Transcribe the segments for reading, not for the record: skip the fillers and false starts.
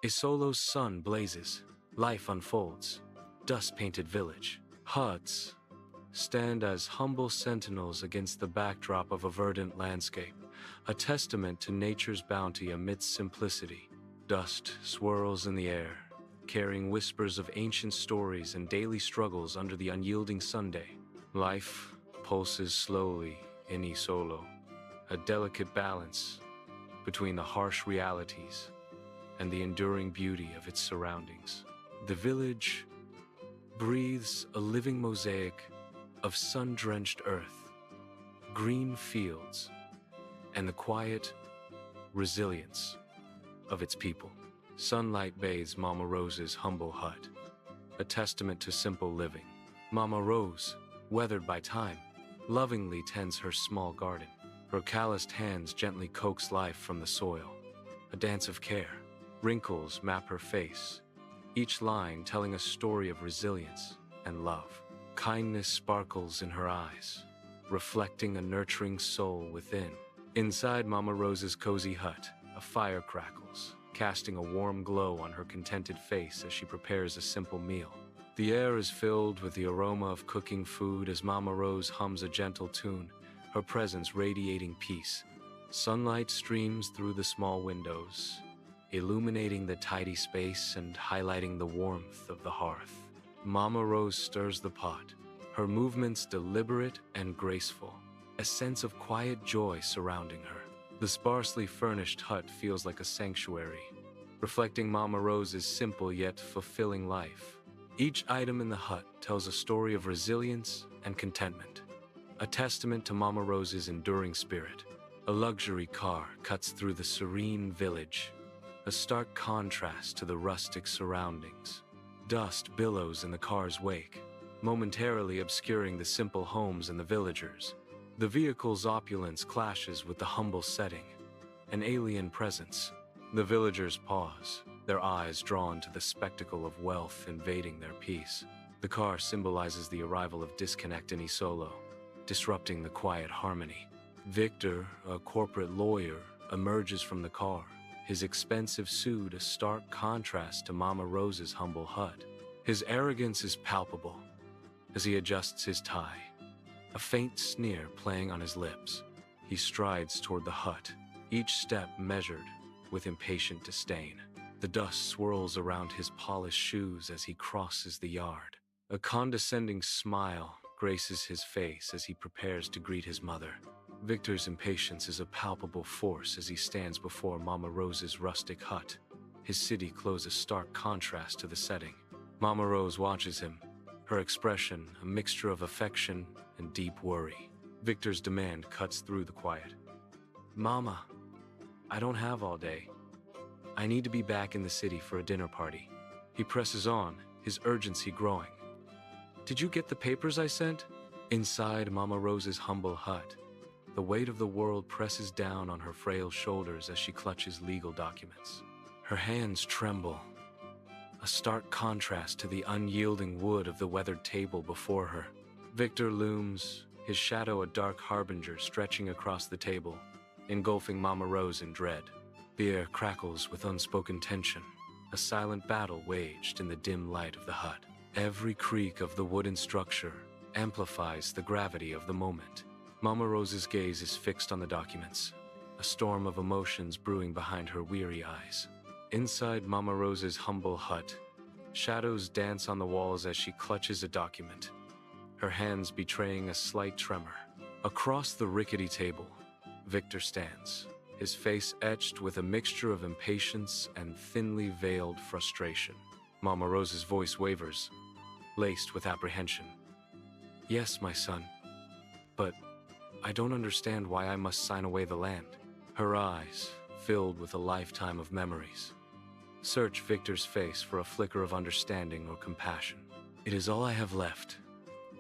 Isolo's sun blazes. Life unfolds. Dust-painted village. Huts stand as humble sentinels against the backdrop of a verdant landscape, a testament to nature's bounty amidst simplicity. Dust swirls in the air, carrying whispers of ancient stories and daily struggles under the unyielding Sunday. Life pulses slowly in Isolo, a delicate balance between the harsh realities and the enduring beauty of its surroundings. The village breathes a living mosaic of sun-drenched earth, green fields, and the quiet resilience of its people. Sunlight bathes Mama Rose's humble hut, a testament to simple living. Mama Rose, weathered by time, lovingly tends her small garden. Her calloused hands gently coax life from the soil, a dance of care. Wrinkles map her face, each line telling a story of resilience and love. Kindness sparkles in her eyes, reflecting a nurturing soul within. Inside Mama Rose's cozy hut, a fire crackles, casting a warm glow on her contented face as she prepares a simple meal. The air is filled with the aroma of cooking food as Mama Rose hums a gentle tune, her presence radiating peace. Sunlight streams through the small windows, illuminating the tidy space and highlighting the warmth of the hearth. Mama Rose stirs the pot, her movements deliberate and graceful, a sense of quiet joy surrounding her. The sparsely furnished hut feels like a sanctuary, reflecting Mama Rose's simple yet fulfilling life. Each item in the hut tells a story of resilience and contentment, a testament to Mama Rose's enduring spirit. A luxury car cuts through the serene village, a stark contrast to the rustic surroundings. Dust billows in the car's wake, momentarily obscuring the simple homes and the villagers. The vehicle's opulence clashes with the humble setting, an alien presence. The villagers pause, their eyes drawn to the spectacle of wealth invading their peace. The car symbolizes the arrival of disconnect in Isolo, disrupting the quiet harmony. Victor, a corporate lawyer, emerges from the car, his expensive suit a stark contrast to Mama Rose's humble hut. His arrogance is palpable as he adjusts his tie, a faint sneer playing on his lips. He strides toward the hut, each step measured with impatient disdain. The dust swirls around his polished shoes as he crosses the yard. A condescending smile graces his face as he prepares to greet his mother. Victor's impatience is a palpable force as he stands before Mama Rose's rustic hut. His city clothes a stark contrast to the setting. Mama Rose watches him, her expression a mixture of affection and deep worry. Victor's demand cuts through the quiet. "Mama, I don't have all day. I need to be back in the city for a dinner party." He presses on, his urgency growing. "Did you get the papers I sent?" Inside Mama Rose's humble hut, the weight of the world presses down on her frail shoulders as she clutches legal documents. Her hands tremble, a stark contrast to the unyielding wood of the weathered table before her. Victor looms, his shadow a dark harbinger stretching across the table, engulfing Mama Rose in dread. The air crackles with unspoken tension, a silent battle waged in the dim light of the hut. Every creak of the wooden structure amplifies the gravity of the moment. Mama Rose's gaze is fixed on the documents, a storm of emotions brewing behind her weary eyes. Inside Mama Rose's humble hut, shadows dance on the walls as she clutches a document, her hands betraying a slight tremor. Across the rickety table, Victor stands, his face etched with a mixture of impatience and thinly veiled frustration. Mama Rose's voice wavers, laced with apprehension. "Yes, my son, but I don't understand why I must sign away the land." Her eyes, filled with a lifetime of memories, search Victor's face for a flicker of understanding or compassion. "It is all I have left,"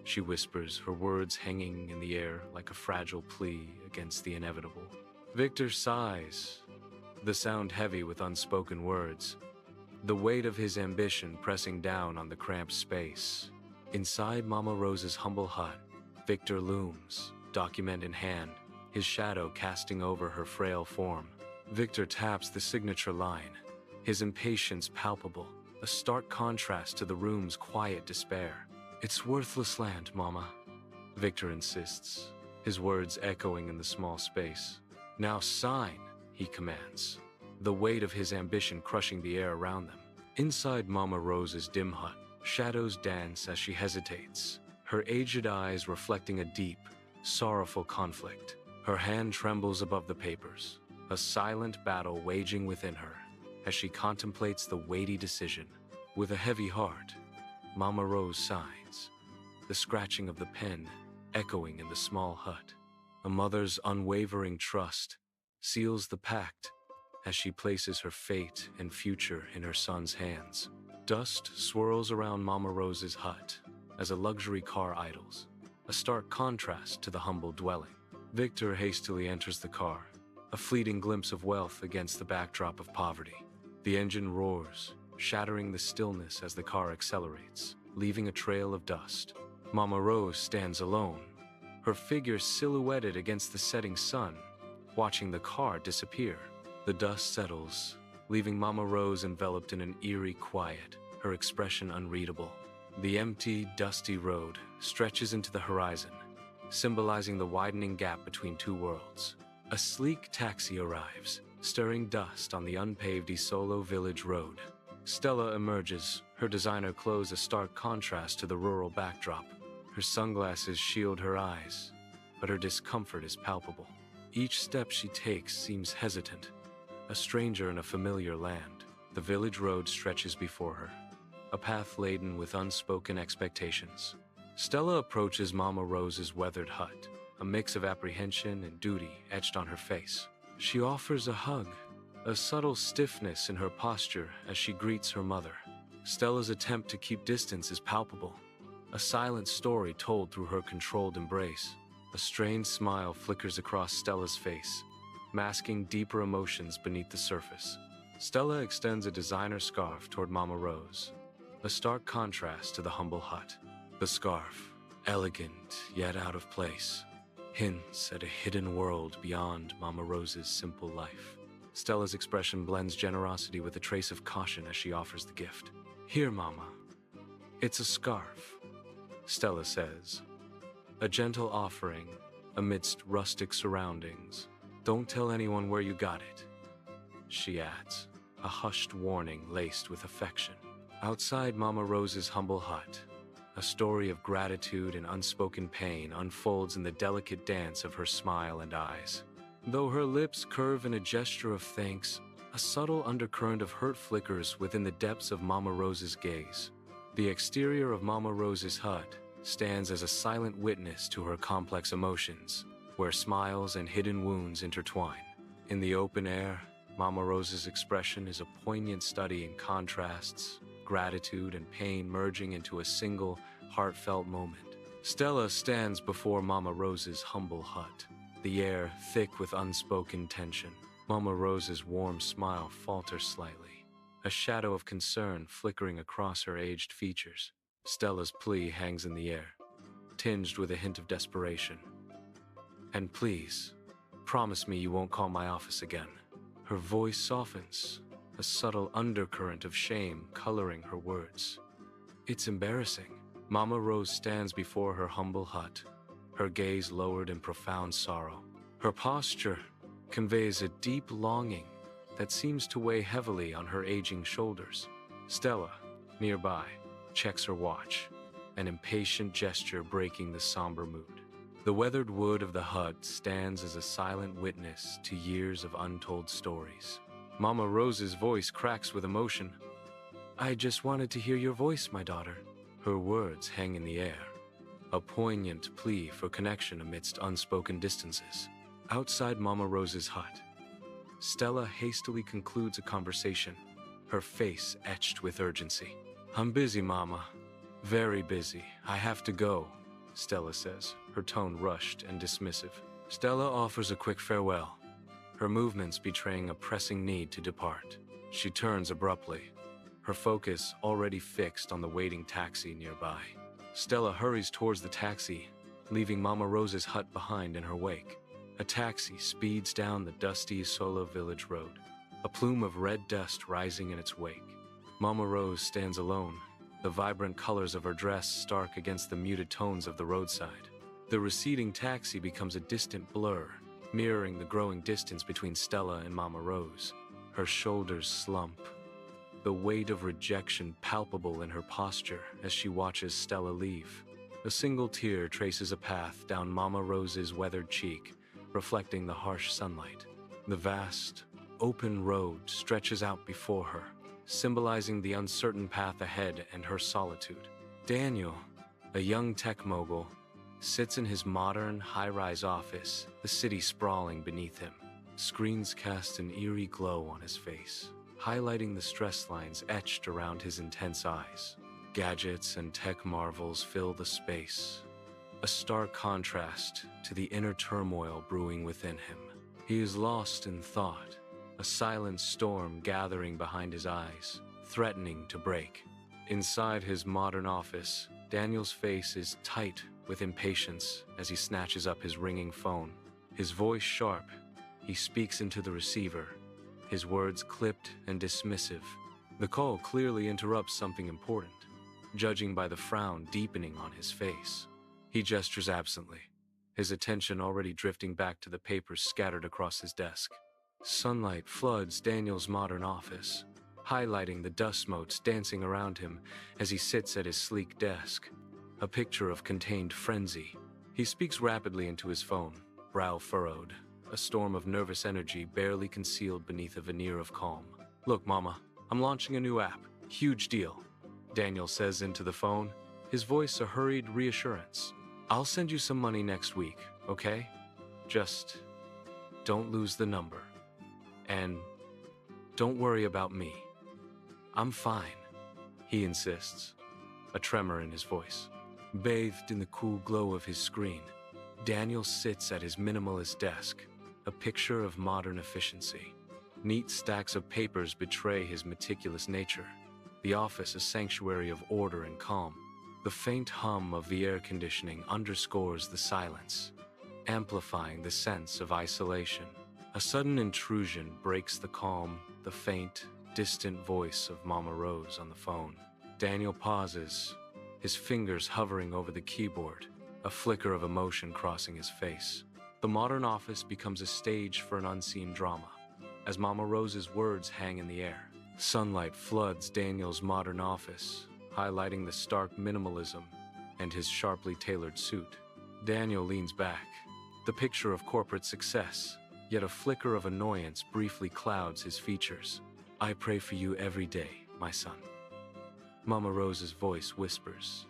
she whispers, her words hanging in the air like a fragile plea against the inevitable. Victor sighs, the sound heavy with unspoken words, the weight of his ambition pressing down on the cramped space. Inside Mama Rose's humble hut, Victor looms, document in hand, his shadow casting over her frail form. Victor taps the signature line, his impatience palpable, a stark contrast to the room's quiet despair. "It's worthless land, Mama," Victor insists, his words echoing in the small space. "Now sign," he commands, the weight of his ambition crushing the air around them. Inside Mama Rose's dim hut, shadows dance as she hesitates, her aged eyes reflecting a deep, sorrowful conflict. Her hand trembles above the papers, a silent battle waging within her as she contemplates the weighty decision. With a heavy heart, Mama Rose signs, the scratching of the pen echoing in the small hut. A mother's unwavering trust seals the pact as she places her fate and future in her son's hands. Dust swirls around Mama Rose's hut as a luxury car idles, a stark contrast to the humble dwelling. Victor hastily enters the car, a fleeting glimpse of wealth against the backdrop of poverty. The engine roars, shattering the stillness as the car accelerates, leaving a trail of dust. Mama Rose stands alone, her figure silhouetted against the setting sun, watching the car disappear. The dust settles, leaving Mama Rose enveloped in an eerie quiet, her expression unreadable. The empty, dusty road stretches into the horizon, symbolizing the widening gap between two worlds. A sleek taxi arrives, stirring dust on the unpaved Isolo village road. Stella emerges, her designer clothes a stark contrast to the rural backdrop. Her sunglasses shield her eyes, but her discomfort is palpable. Each step she takes seems hesitant, a stranger in a familiar land. The village road stretches before her, a path laden with unspoken expectations. Stella approaches Mama Rose's weathered hut, a mix of apprehension and duty etched on her face. She offers a hug, a subtle stiffness in her posture as she greets her mother. Stella's attempt to keep distance is palpable, a silent story told through her controlled embrace. A strained smile flickers across Stella's face, masking deeper emotions beneath the surface. Stella extends a designer scarf toward Mama Rose, a stark contrast to the humble hut. The scarf, elegant yet out of place, hints at a hidden world beyond Mama Rose's simple life. Stella's expression blends generosity with a trace of caution as she offers the gift. "Here, Mama. It's a scarf," Stella says, a gentle offering amidst rustic surroundings. "Don't tell anyone where you got it," she adds, a hushed warning laced with affection. Outside Mama Rose's humble hut, a story of gratitude and unspoken pain unfolds in the delicate dance of her smile and eyes. Though her lips curve in a gesture of thanks, a subtle undercurrent of hurt flickers within the depths of Mama Rose's gaze. The exterior of Mama Rose's hut stands as a silent witness to her complex emotions, where smiles and hidden wounds intertwine. In the open air, Mama Rose's expression is a poignant study in contrasts, gratitude and pain merging into a single, heartfelt moment. Stella stands before Mama Rose's humble hut, the air thick with unspoken tension. Mama Rose's warm smile falters slightly, a shadow of concern flickering across her aged features. Stella's plea hangs in the air, tinged with a hint of desperation. "And please, promise me you won't call my office again." Her voice softens, a subtle undercurrent of shame coloring her words. It's embarrassing. Mama Rose stands before her humble hut, her gaze lowered in profound sorrow. Her posture conveys a deep longing that seems to weigh heavily on her aging shoulders. Stella, nearby, checks her watch, an impatient gesture breaking the somber mood. The weathered wood of the hut stands as a silent witness to years of untold stories. Mama Rose's voice cracks with emotion. "I just wanted to hear your voice, my daughter." Her words hang in the air, a poignant plea for connection amidst unspoken distances. Outside Mama Rose's hut, Stella hastily concludes a conversation, her face etched with urgency. "I'm busy, Mama. Very busy. I have to go," Stella says, her tone rushed and dismissive. Stella offers a quick farewell, her movements betraying a pressing need to depart. She turns abruptly, her focus already fixed on the waiting taxi nearby. Stella hurries towards the taxi, leaving Mama Rose's hut behind in her wake. A taxi speeds down the dusty Solo Village road, a plume of red dust rising in its wake. Mama Rose stands alone, the vibrant colors of her dress stark against the muted tones of the roadside. The receding taxi becomes a distant blur, mirroring the growing distance between Stella and Mama Rose. Her shoulders slump, the weight of rejection palpable in her posture as she watches Stella leave. A single tear traces a path down Mama Rose's weathered cheek, reflecting the harsh sunlight. The vast, open road stretches out before her, symbolizing the uncertain path ahead and her solitude. Daniel, a young tech mogul, sits in his modern, high-rise office, the city sprawling beneath him. Screens cast an eerie glow on his face, highlighting the stress lines etched around his intense eyes. Gadgets and tech marvels fill the space, a stark contrast to the inner turmoil brewing within him. He is lost in thought, a silent storm gathering behind his eyes, threatening to break. Inside his modern office, Daniel's face is tight with impatience as he snatches up his ringing phone. His voice sharp, he speaks into the receiver, his words clipped and dismissive. The call clearly interrupts something important, judging by the frown deepening on his face. He gestures absently, his attention already drifting back to the papers scattered across his desk. Sunlight floods Daniel's modern office, highlighting the dust motes dancing around him as he sits at his sleek desk, a picture of contained frenzy. He speaks rapidly into his phone, brow furrowed, a storm of nervous energy barely concealed beneath a veneer of calm. "Look, Mama, I'm launching a new app. Huge deal," Daniel says into the phone, his voice a hurried reassurance. "I'll send you some money next week, okay? Just don't lose the number. And don't worry about me. I'm fine," he insists, a tremor in his voice. Bathed in the cool glow of his screen, Daniel sits at his minimalist desk, a picture of modern efficiency. Neat stacks of papers betray his meticulous nature, the office a sanctuary of order and calm. The faint hum of the air conditioning underscores the silence, amplifying the sense of isolation. A sudden intrusion breaks the calm, the faint, distant voice of Mama Rose on the phone. Daniel pauses, his fingers hovering over the keyboard, a flicker of emotion crossing his face. The modern office becomes a stage for an unseen drama, as Mama Rose's words hang in the air. Sunlight floods Daniel's modern office, highlighting the stark minimalism and his sharply tailored suit. Daniel leans back, the picture of corporate success, yet a flicker of annoyance briefly clouds his features. "I pray for you every day, my son," Mama Rose's voice whispers,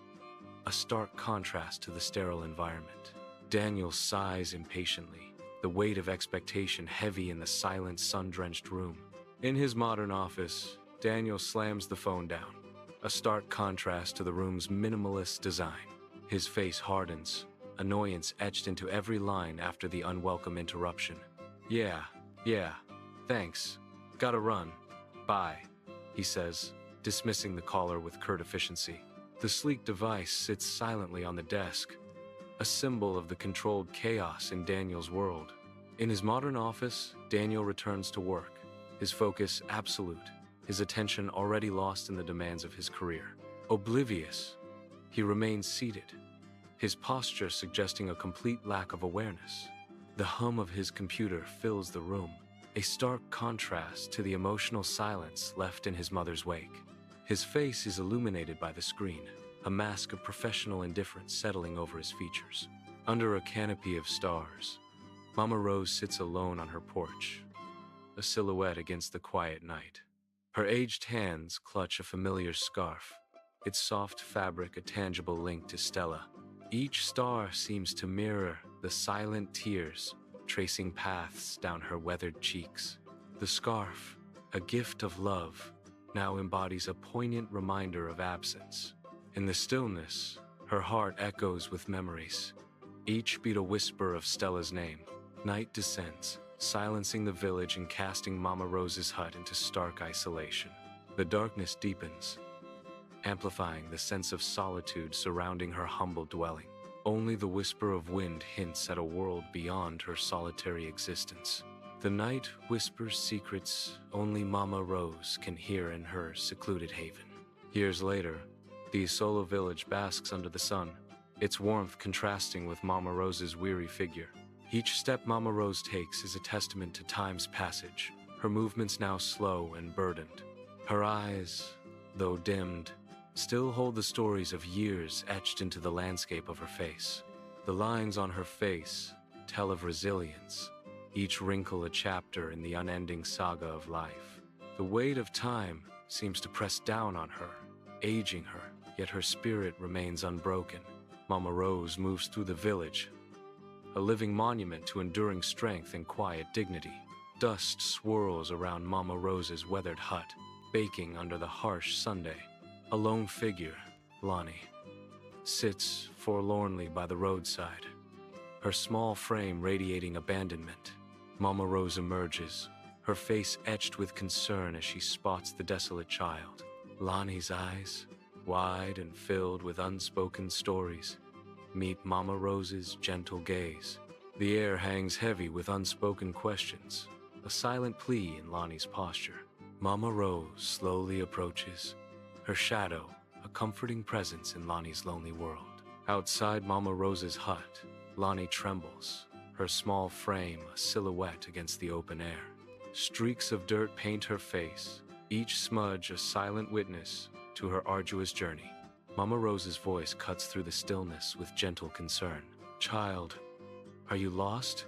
a stark contrast to the sterile environment. Daniel sighs impatiently, the weight of expectation heavy in the silent, sun-drenched room. In his modern office, Daniel slams the phone down, a stark contrast to the room's minimalist design. His face hardens, annoyance etched into every line after the unwelcome interruption. Yeah, thanks. Gotta run. Bye," he says, dismissing the caller with curt efficiency. The sleek device sits silently on the desk, a symbol of the controlled chaos in Daniel's world. In his modern office, Daniel returns to work, his focus absolute, his attention already lost in the demands of his career. Oblivious, he remains seated, his posture suggesting a complete lack of awareness. The hum of his computer fills the room, a stark contrast to the emotional silence left in his mother's wake. His face is illuminated by the screen, a mask of professional indifference settling over his features. Under a canopy of stars, Mama Rose sits alone on her porch, a silhouette against the quiet night. Her aged hands clutch a familiar scarf, its soft fabric a tangible link to Stella. Each star seems to mirror the silent tears tracing paths down her weathered cheeks. The scarf, a gift of love, now embodies a poignant reminder of absence. In the stillness, her heart echoes with memories, each beat a whisper of Stella's name. Night descends, silencing the village and casting Mama Rose's hut into stark isolation. The darkness deepens, amplifying the sense of solitude surrounding her humble dwelling. Only the whisper of wind hints at a world beyond her solitary existence. The night whispers secrets only Mama Rose can hear in her secluded haven. Years later, the solo village basks under the sun, its warmth contrasting with Mama Rose's weary figure. Each step Mama Rose takes is a testament to time's passage, her movements now slow and burdened. Her eyes, though dimmed, still hold the stories of years etched into the landscape of her face. The lines on her face tell of resilience, each wrinkle a chapter in the unending saga of life. The weight of time seems to press down on her, aging her, yet her spirit remains unbroken. Mama Rose moves through the village, a living monument to enduring strength and quiet dignity. Dust swirls around Mama Rose's weathered hut, baking under the harsh Sunday. A lone figure, Lonnie, sits forlornly by the roadside, her small frame radiating abandonment. Mama Rose emerges, her face etched with concern as she spots the desolate child. Lonnie's eyes, wide and filled with unspoken stories, meet Mama Rose's gentle gaze. The air hangs heavy with unspoken questions, a silent plea in Lonnie's posture. Mama Rose slowly approaches, her shadow a comforting presence in Lonnie's lonely world. Outside Mama Rose's hut, Lonnie trembles, her small frame a silhouette against the open air. Streaks of dirt paint her face, each smudge a silent witness to her arduous journey. Mama Rose's voice cuts through the stillness with gentle concern. "Child, are you lost?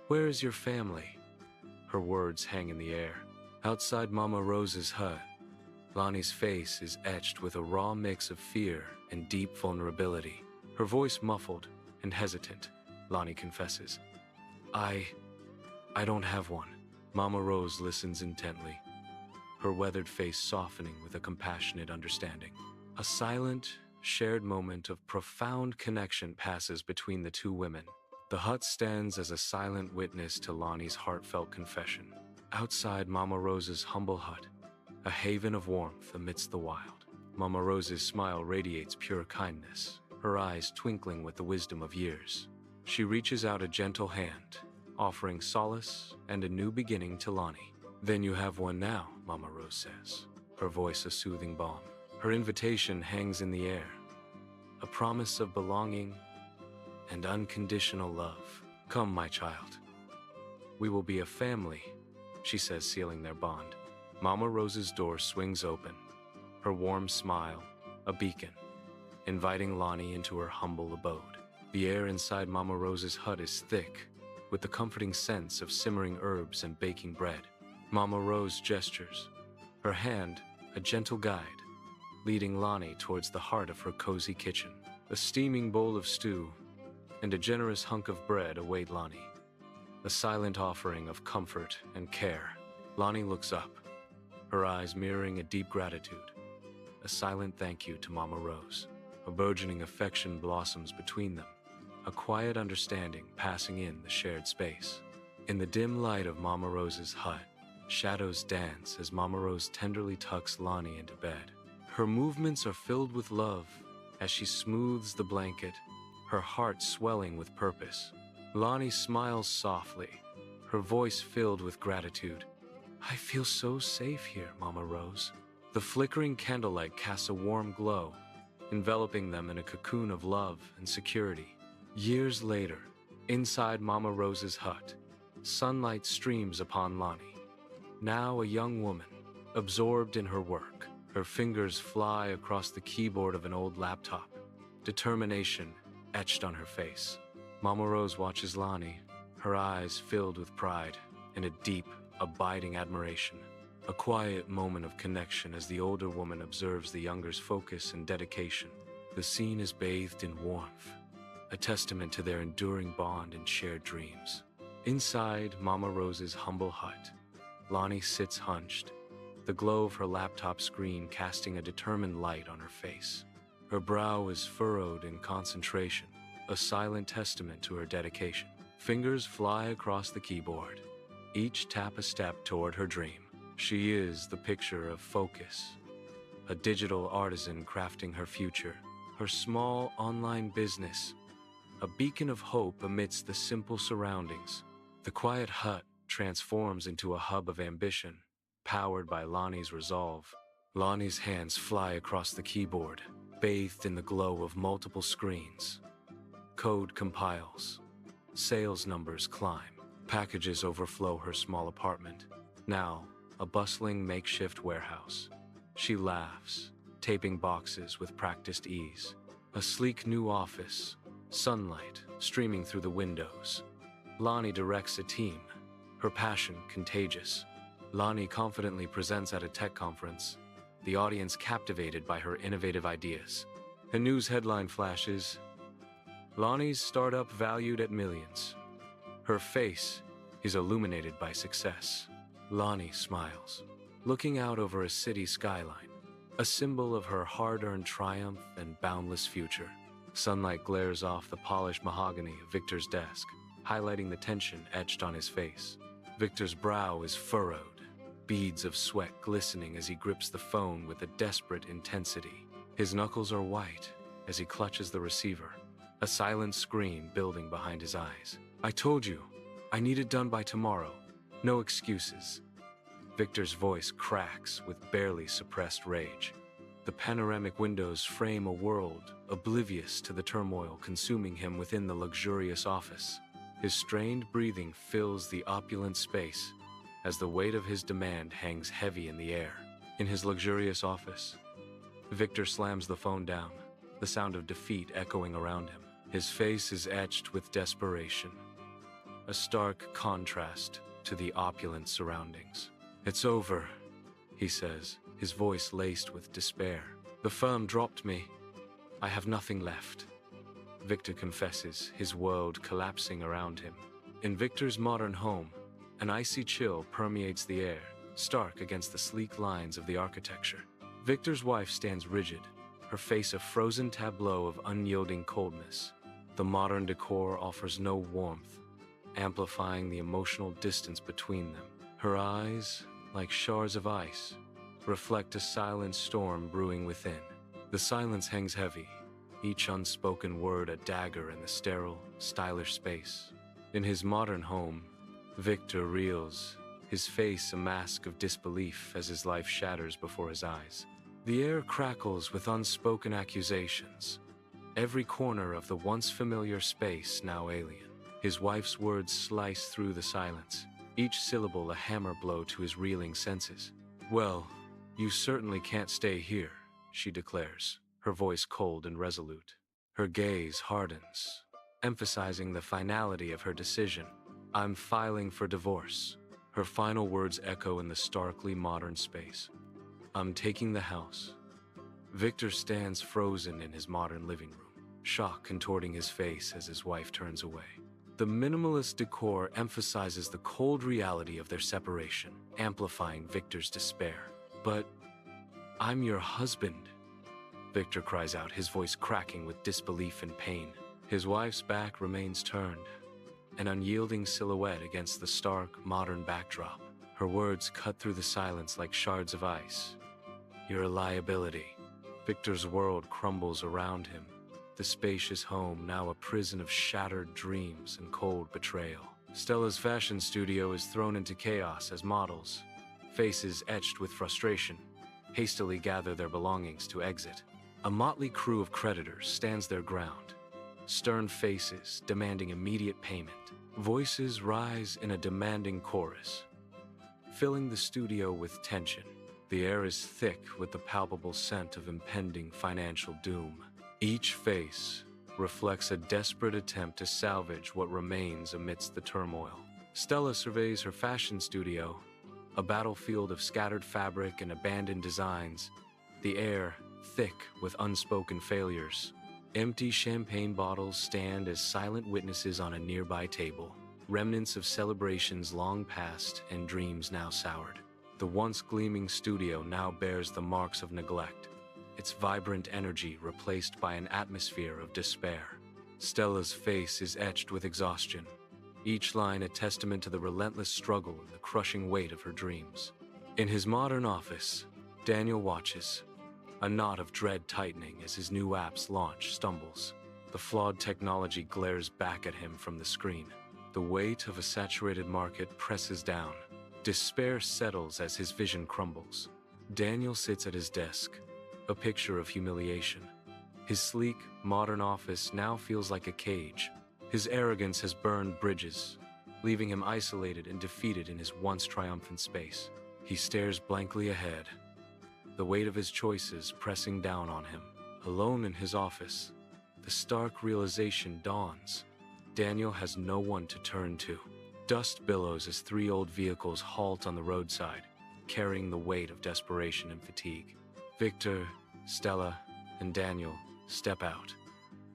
Where is your family?" Her words hang in the air. Outside Mama Rose's hut, Lonnie's face is etched with a raw mix of fear and deep vulnerability. Her voice muffled and hesitant, Lonnie confesses, I don't have one." Mama Rose listens intently, her weathered face softening with a compassionate understanding. A silent, shared moment of profound connection passes between the two women. The hut stands as a silent witness to Lonnie's heartfelt confession. Outside Mama Rose's humble hut, a haven of warmth amidst the wild. Mama Rose's smile radiates pure kindness, her eyes twinkling with the wisdom of years. She reaches out a gentle hand, offering solace and a new beginning to Lonnie. "Then you have one now," Mama Rose says, her voice a soothing balm. Her invitation hangs in the air, a promise of belonging and unconditional love. "Come, my child. We will be a family," she says, sealing their bond. Mama Rose's door swings open, her warm smile a beacon, inviting Lonnie into her humble abode. The air inside Mama Rose's hut is thick, with the comforting sense of simmering herbs and baking bread. Mama Rose gestures, her hand a gentle guide, leading Lonnie towards the heart of her cozy kitchen. A steaming bowl of stew and a generous hunk of bread await Lonnie, a silent offering of comfort and care. Lonnie looks up, her eyes mirroring a deep gratitude, a silent thank you to Mama Rose. A burgeoning affection blossoms between them, a quiet understanding passing in the shared space. In the dim light of Mama Rose's hut, shadows dance as Mama Rose tenderly tucks Lonnie into bed. Her movements are filled with love as she smooths the blanket, her heart swelling with purpose. Lonnie smiles softly, her voice filled with gratitude. "I feel so safe here, Mama Rose." The flickering candlelight casts a warm glow, enveloping them in a cocoon of love and security. Years later, inside Mama Rose's hut, sunlight streams upon Lonnie, now a young woman, absorbed in her work. Her fingers fly across the keyboard of an old laptop, determination etched on her face. Mama Rose watches Lonnie, her eyes filled with pride and a deep, abiding admiration. A quiet moment of connection as the older woman observes the younger's focus and dedication. The scene is bathed in warmth, a testament to their enduring bond and shared dreams. Inside Mama Rose's humble hut, Lonnie sits hunched, the glow of her laptop screen casting a determined light on her face. Her brow is furrowed in concentration, a silent testament to her dedication. Fingers fly across the keyboard, each tap a step toward her dream. She is the picture of focus, a digital artisan crafting her future, her small online business, a beacon of hope amidst the simple surroundings. The quiet hut transforms into a hub of ambition, powered by Lonnie's resolve. Lonnie's hands fly across the keyboard, bathed in the glow of multiple screens. Code compiles. Sales numbers climb. Packages overflow her small apartment, now a bustling makeshift warehouse. She laughs, taping boxes with practiced ease. A sleek new office, sunlight streaming through the windows. Lonnie directs a team, her passion contagious. Lonnie confidently presents at a tech conference, the audience captivated by her innovative ideas. A news headline flashes, Lonnie's startup valued at millions. Her face is illuminated by success. Lonnie smiles, looking out over a city skyline, a symbol of her hard-earned triumph and boundless future. Sunlight glares off the polished mahogany of Victor's desk, highlighting the tension etched on his face. Victor's brow is furrowed, beads of sweat glistening as he grips the phone with a desperate intensity. His knuckles are white as he clutches the receiver, a silent scream building behind his eyes. I told you, I need it done by tomorrow. No excuses. Victor's voice cracks with barely suppressed rage. The panoramic windows frame a world oblivious to the turmoil consuming him within the luxurious office. His strained breathing fills the opulent space as the weight of his demand hangs heavy in the air. In his luxurious office, Victor slams the phone down, the sound of defeat echoing around him. His face is etched with desperation, a stark contrast to the opulent surroundings. It's over, he says, his voice laced with despair. The firm dropped me. I have nothing left. Victor confesses, his world collapsing around him. In Victor's modern home, an icy chill permeates the air, stark against the sleek lines of the architecture. Victor's wife stands rigid, her face a frozen tableau of unyielding coldness. The modern decor offers no warmth, amplifying the emotional distance between them. Her eyes, like shards of ice, reflect a silent storm brewing within. The silence hangs heavy, each unspoken word a dagger in the sterile, stylish space. In his modern home, Victor reels, his face a mask of disbelief as his life shatters before his eyes. The air crackles with unspoken accusations, every corner of the once familiar space now alien. His wife's words slice through the silence, each syllable a hammer blow to his reeling senses. Well, you certainly can't stay here, she declares, her voice cold and resolute. Her gaze hardens, emphasizing the finality of her decision. I'm filing for divorce. Her final words echo in the starkly modern space. I'm taking the house. Victor stands frozen in his modern living room, shock contorting his face as his wife turns away. The minimalist decor emphasizes the cold reality of their separation, amplifying Victor's despair. But I'm your husband, Victor cries out, his voice cracking with disbelief and pain. His wife's back remains turned, an unyielding silhouette against the stark, modern backdrop. Her words cut through the silence like shards of ice. You're a liability. Victor's world crumbles around him, the spacious home now a prison of shattered dreams and cold betrayal. Stella's fashion studio is thrown into chaos as models, faces etched with frustration, hastily gather their belongings to exit. A motley crew of creditors stands their ground, stern faces demanding immediate payment. Voices rise in a demanding chorus, filling the studio with tension. The air is thick with the palpable scent of impending financial doom. Each face reflects a desperate attempt to salvage what remains amidst the turmoil. Stella surveys her fashion studio, a battlefield of scattered fabric and abandoned designs, the air thick with unspoken failures. Empty champagne bottles stand as silent witnesses on a nearby table, remnants of celebrations long past and dreams now soured. The once gleaming studio now bears the marks of neglect, its vibrant energy replaced by an atmosphere of despair. Stella's face is etched with exhaustion, each line a testament to the relentless struggle and the crushing weight of her dreams. In his modern office, Daniel watches, a knot of dread tightening as his new app's launch stumbles. The flawed technology glares back at him from the screen. The weight of a saturated market presses down. Despair settles as his vision crumbles. Daniel sits at his desk, a picture of humiliation. His sleek, modern office now feels like a cage. His arrogance has burned bridges, leaving him isolated and defeated in his once triumphant space. He stares blankly ahead, the weight of his choices pressing down on him. Alone in his office, the stark realization dawns. Daniel has no one to turn to. Dust billows as 3 old vehicles halt on the roadside, carrying the weight of desperation and fatigue. Victor, Stella, and Daniel step out,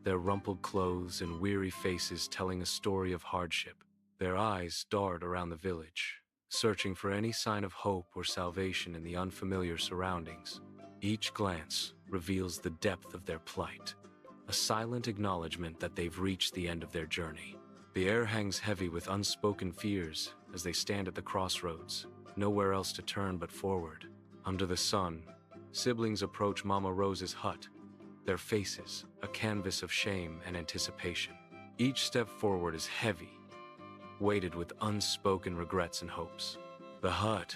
their rumpled clothes and weary faces telling a story of hardship. Their eyes dart around the village, searching for any sign of hope or salvation in the unfamiliar surroundings. Each glance reveals the depth of their plight, a silent acknowledgement that they've reached the end of their journey. The air hangs heavy with unspoken fears as they stand at the crossroads, nowhere else to turn but forward. Under the sun, siblings approach Mama Rose's hut, their faces a canvas of shame and anticipation. Each step forward is heavy, weighted with unspoken regrets and hopes. The hut,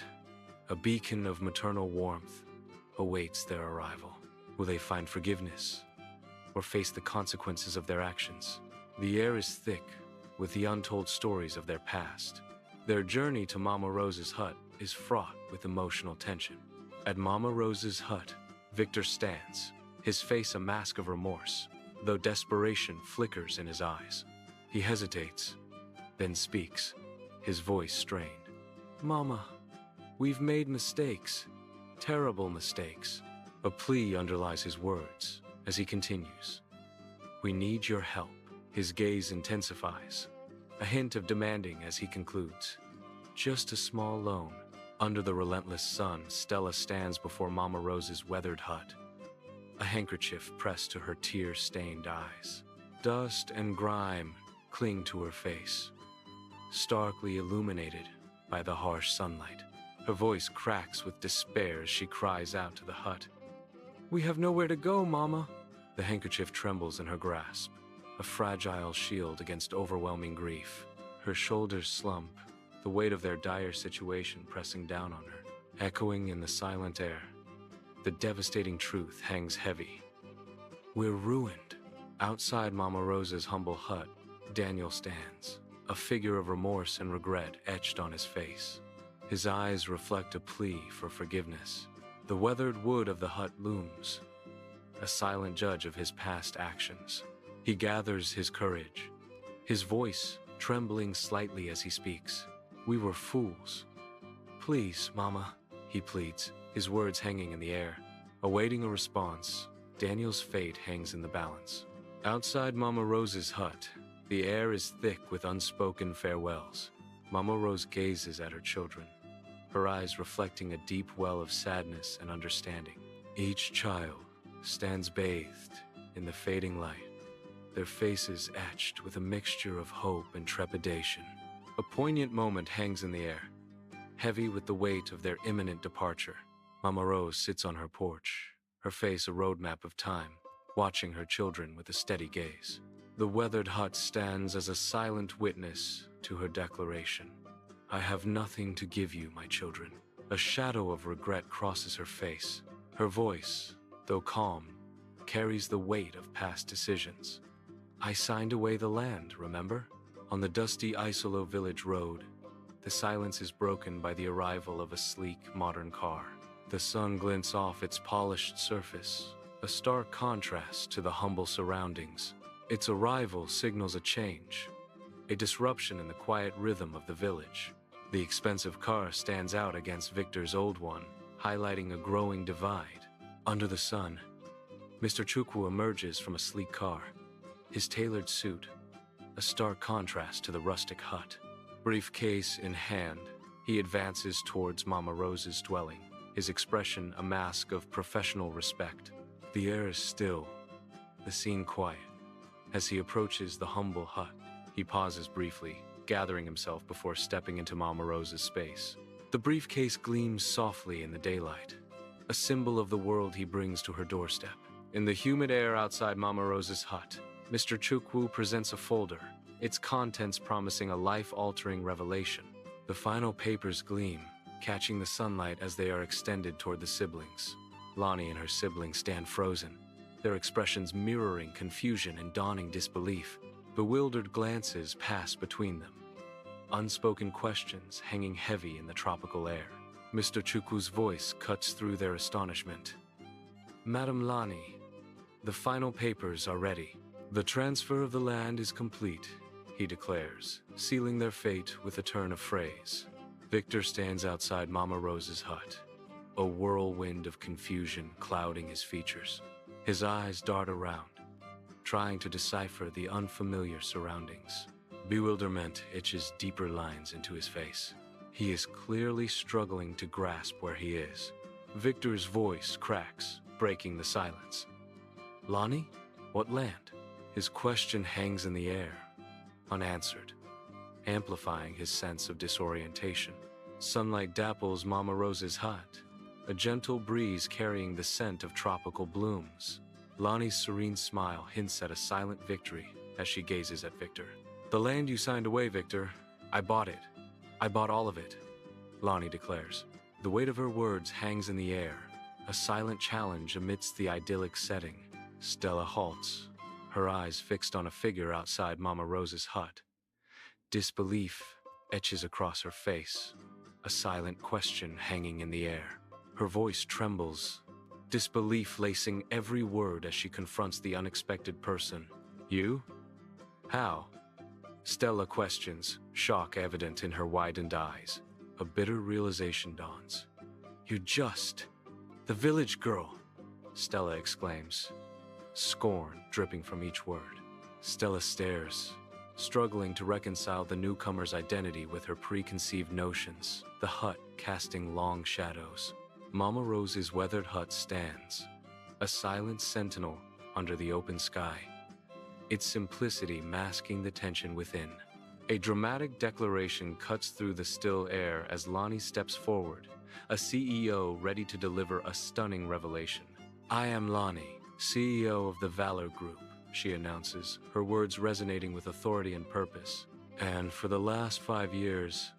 a beacon of maternal warmth, awaits their arrival. Will they find forgiveness or face the consequences of their actions? The air is thick with the untold stories of their past. Their journey to Mama Rose's hut is fraught with emotional tension. At Mama Rose's hut, Victor stands, his face a mask of remorse, though desperation flickers in his eyes. He hesitates, then speaks, his voice strained. "Mama, we've made mistakes, terrible mistakes." A plea underlies his words as he continues. "We need your help." His gaze intensifies, a hint of demanding as he concludes. Just a small loan. Under the relentless sun, Stella stands before Mama Rose's weathered hut, a handkerchief pressed to her tear-stained eyes. Dust and grime cling to her face, starkly illuminated by the harsh sunlight. Her voice cracks with despair as she cries out to the hut. "We have nowhere to go, Mama." The handkerchief trembles in her grasp, a fragile shield against overwhelming grief. Her shoulders slump, the weight of their dire situation pressing down on her, echoing in the silent air. The devastating truth hangs heavy. We're ruined. Outside Mama Rose's humble hut, Daniel stands, a figure of remorse and regret etched on his face. His eyes reflect a plea for forgiveness. The weathered wood of the hut looms, a silent judge of his past actions. He gathers his courage, his voice trembling slightly as he speaks. "We were fools. Please, Mama," he pleads, his words hanging in the air. Awaiting a response, Daniel's fate hangs in the balance. Outside Mama Rose's hut, the air is thick with unspoken farewells. Mama Rose gazes at her children, her eyes reflecting a deep well of sadness and understanding. Each child stands bathed in the fading light, their faces etched with a mixture of hope and trepidation. A poignant moment hangs in the air, heavy with the weight of their imminent departure. Mama Rose sits on her porch, her face a roadmap of time, watching her children with a steady gaze. The weathered hut stands as a silent witness to her declaration. "I have nothing to give you, my children." A shadow of regret crosses her face. Her voice, though calm, carries the weight of past decisions. "I signed away the land, remember?" On the dusty Isolo village road, the silence is broken by the arrival of a sleek, modern car. The sun glints off its polished surface, a stark contrast to the humble surroundings. Its arrival signals a change, a disruption in the quiet rhythm of the village. The expensive car stands out against Victor's old one, highlighting a growing divide. Under the sun, Mr. Chukwu emerges from a sleek car, his tailored suit, a stark contrast to the rustic hut. Briefcase in hand, he advances towards Mama Rose's dwelling, his expression a mask of professional respect. The air is still, the scene quiet. As he approaches the humble hut, he pauses briefly, gathering himself before stepping into Mama Rose's space. The briefcase gleams softly in the daylight, a symbol of the world he brings to her doorstep. In the humid air outside Mama Rose's hut, Mr. Chukwu presents a folder, its contents promising a life-altering revelation. The final papers gleam, catching the sunlight as they are extended toward the siblings. Lonnie and her siblings stand frozen, their expressions mirroring confusion and dawning disbelief. Bewildered glances pass between them, unspoken questions hanging heavy in the tropical air. Mr. Chukwu's voice cuts through their astonishment. "Madam Lonnie, the final papers are ready. The transfer of the land is complete," he declares, sealing their fate with a turn of phrase. Victor stands outside Mama Rose's hut, a whirlwind of confusion clouding his features. His eyes dart around, trying to decipher the unfamiliar surroundings. Bewilderment etches deeper lines into his face. He is clearly struggling to grasp where he is. Victor's voice cracks, breaking the silence. "Lonnie? What land?" His question hangs in the air, unanswered, amplifying his sense of disorientation. Sunlight dapples Mama Rose's hut, a gentle breeze carrying the scent of tropical blooms. Lonnie's serene smile hints at a silent victory as she gazes at Victor. "The land you signed away, Victor, I bought it. I bought all of it," Lonnie declares. The weight of her words hangs in the air, a silent challenge amidst the idyllic setting. Stella halts, her eyes fixed on a figure outside Mama Rose's hut. Disbelief etches across her face, a silent question hanging in the air. Her voice trembles, disbelief lacing every word as she confronts the unexpected person. "You? How?" Stella questions, shock evident in her widened eyes. A bitter realization dawns. "You just... the village girl," Stella exclaims, scorn dripping from each word. Stella stares, struggling to reconcile the newcomer's identity with her preconceived notions, the hut casting long shadows. Mama Rose's weathered hut stands, a silent sentinel under the open sky, its simplicity masking the tension within. A dramatic declaration cuts through the still air as Lonnie steps forward, a CEO ready to deliver a stunning revelation. "I am Lonnie, CEO of the Valor Group," she announces, her words resonating with authority and purpose. "And for the last 5 years,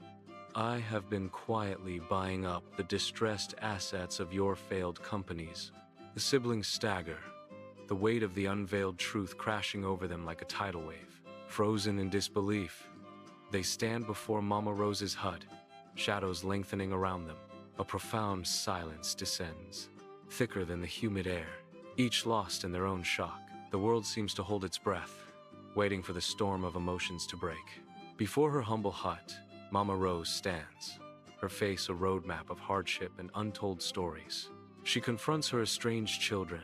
I have been quietly buying up the distressed assets of your failed companies." The siblings stagger, the weight of the unveiled truth crashing over them like a tidal wave. Frozen in disbelief, they stand before Mama Rose's hut, shadows lengthening around them. A profound silence descends, thicker than the humid air, each lost in their own shock. The world seems to hold its breath, waiting for the storm of emotions to break. Before her humble hut, Mama Rose stands, her face a roadmap of hardship and untold stories. She confronts her estranged children,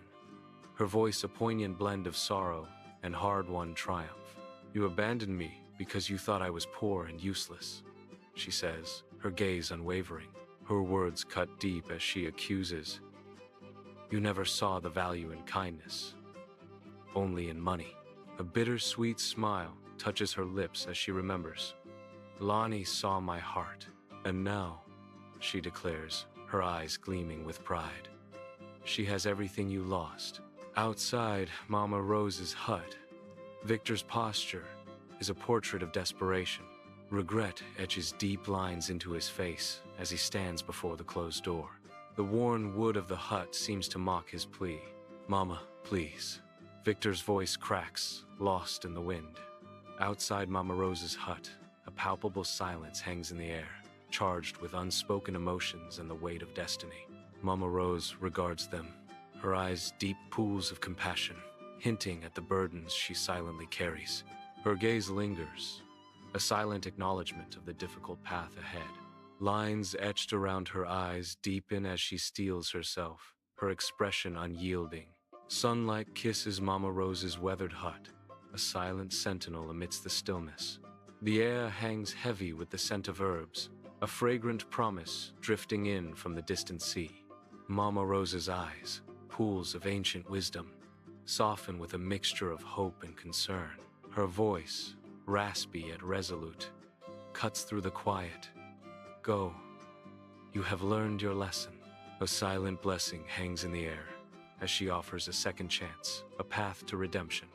her voice a poignant blend of sorrow and hard-won triumph. "You abandoned me because you thought I was poor and useless," she says, her gaze unwavering. Her words cut deep as she accuses. "You never saw the value in kindness, only in money." A bittersweet smile touches her lips as she remembers. "Lonnie saw my heart, and now," she declares, her eyes gleaming with pride, "she has everything you lost." Outside Mama Rose's hut, Victor's posture is a portrait of desperation. Regret etches deep lines into his face as he stands before the closed door. The worn wood of the hut seems to mock his plea. "Mama, please." Victor's voice cracks, lost in the wind. Outside Mama Rose's hut, a palpable silence hangs in the air, charged with unspoken emotions and the weight of destiny. Mama Rose regards them, her eyes deep pools of compassion, hinting at the burdens she silently carries. Her gaze lingers, a silent acknowledgement of the difficult path ahead. Lines etched around her eyes deepen as she steels herself, her expression unyielding. Sunlight kisses Mama Rose's weathered hut, a silent sentinel amidst the stillness. The air hangs heavy with the scent of herbs, a fragrant promise drifting in from the distant sea. Mama Rose's eyes, pools of ancient wisdom, soften with a mixture of hope and concern. Her voice, raspy yet resolute, cuts through the quiet. "Go. You have learned your lesson." A silent blessing hangs in the air as she offers a second chance, a path to redemption.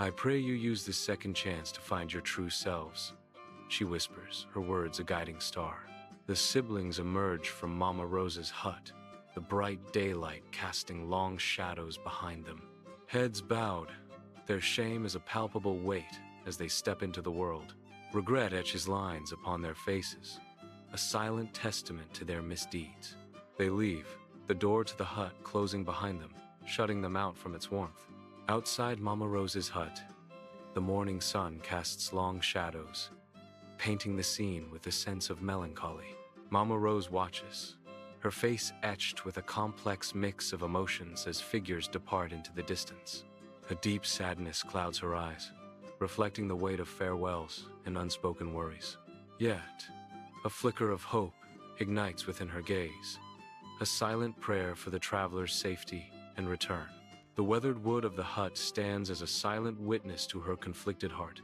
I pray you use this second chance to find your true selves, she whispers, her words a guiding star. The siblings emerge from Mama Rose's hut, the bright daylight casting long shadows behind them. Heads bowed, their shame is a palpable weight as they step into the world. Regret etches lines upon their faces, a silent testament to their misdeeds. They leave, the door to the hut closing behind them, shutting them out from its warmth. Outside Mama Rose's hut, the morning sun casts long shadows, painting the scene with a sense of melancholy. Mama Rose watches, her face etched with a complex mix of emotions as figures depart into the distance. A deep sadness clouds her eyes, reflecting the weight of farewells and unspoken worries. Yet, a flicker of hope ignites within her gaze, a silent prayer for the traveler's safety and return. The weathered wood of the hut stands as a silent witness to her conflicted heart,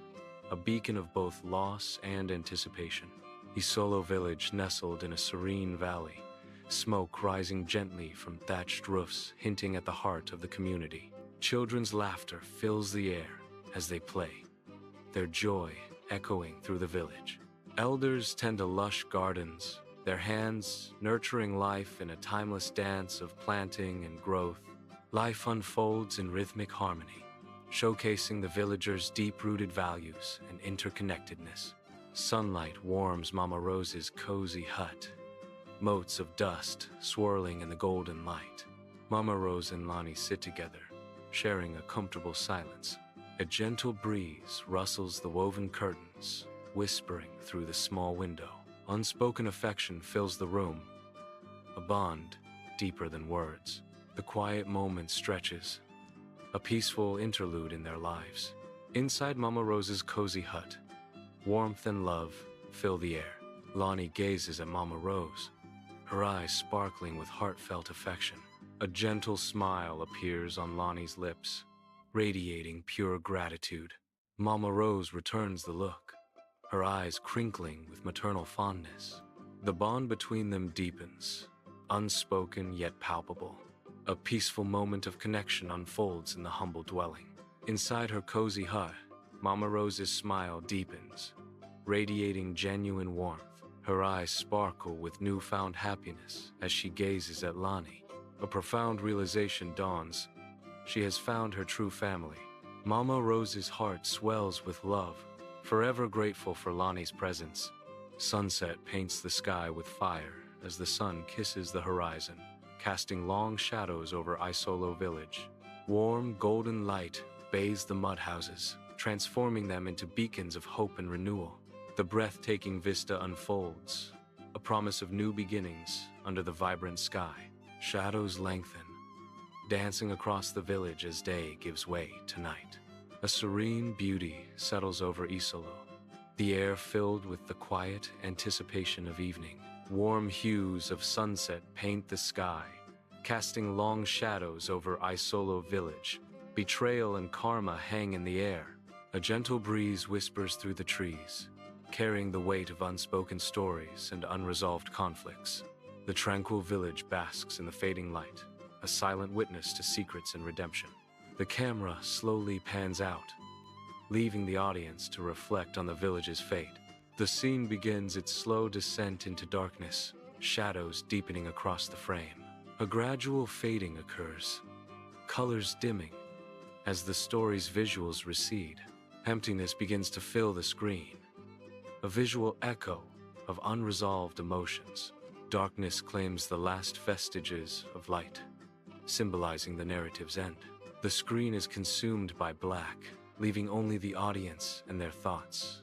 a beacon of both loss and anticipation. Isolo village nestled in a serene valley, smoke rising gently from thatched roofs hinting at the heart of the community. Children's laughter fills the air as they play, their joy echoing through the village. Elders tend to lush gardens, their hands nurturing life in a timeless dance of planting and growth. Life unfolds in rhythmic harmony, showcasing the villagers' deep-rooted values and interconnectedness. Sunlight warms Mama Rose's cozy hut, motes of dust swirling in the golden light. Mama Rose and Lonnie sit together, sharing a comfortable silence. A gentle breeze rustles the woven curtains, whispering through the small window. Unspoken affection fills the room, a bond deeper than words. The quiet moment stretches, a peaceful interlude in their lives. Inside Mama Rose's cozy hut, warmth and love fill the air. Lonnie gazes at Mama Rose, her eyes sparkling with heartfelt affection. A gentle smile appears on Lonnie's lips, radiating pure gratitude. Mama Rose returns the look, her eyes crinkling with maternal fondness. The bond between them deepens, unspoken yet palpable. A peaceful moment of connection unfolds in the humble dwelling. Inside her cozy hut, Mama Rose's smile deepens, radiating genuine warmth. Her eyes sparkle with newfound happiness as she gazes at Lonnie. A profound realization dawns. She has found her true family. Mama Rose's heart swells with love, forever grateful for Lonnie's presence. Sunset paints the sky with fire as the sun kisses the horizon, casting long shadows over Isolo village. Warm, golden light bathes the mud houses, transforming them into beacons of hope and renewal. The breathtaking vista unfolds, a promise of new beginnings under the vibrant sky. Shadows lengthen, dancing across the village as day gives way to night. A serene beauty settles over Isolo, the air filled with the quiet anticipation of evening. Warm hues of sunset paint the sky, casting long shadows over Isolo village. Betrayal and karma hang in the air. A gentle breeze whispers through the trees, carrying the weight of unspoken stories and unresolved conflicts. The tranquil village basks in the fading light, a silent witness to secrets and redemption. The camera slowly pans out, leaving the audience to reflect on the village's fate. The scene begins its slow descent into darkness, shadows deepening across the frame. A gradual fading occurs, colors dimming, as the story's visuals recede. Emptiness begins to fill the screen, a visual echo of unresolved emotions. Darkness claims the last vestiges of light, symbolizing the narrative's end. The screen is consumed by black, leaving only the audience and their thoughts.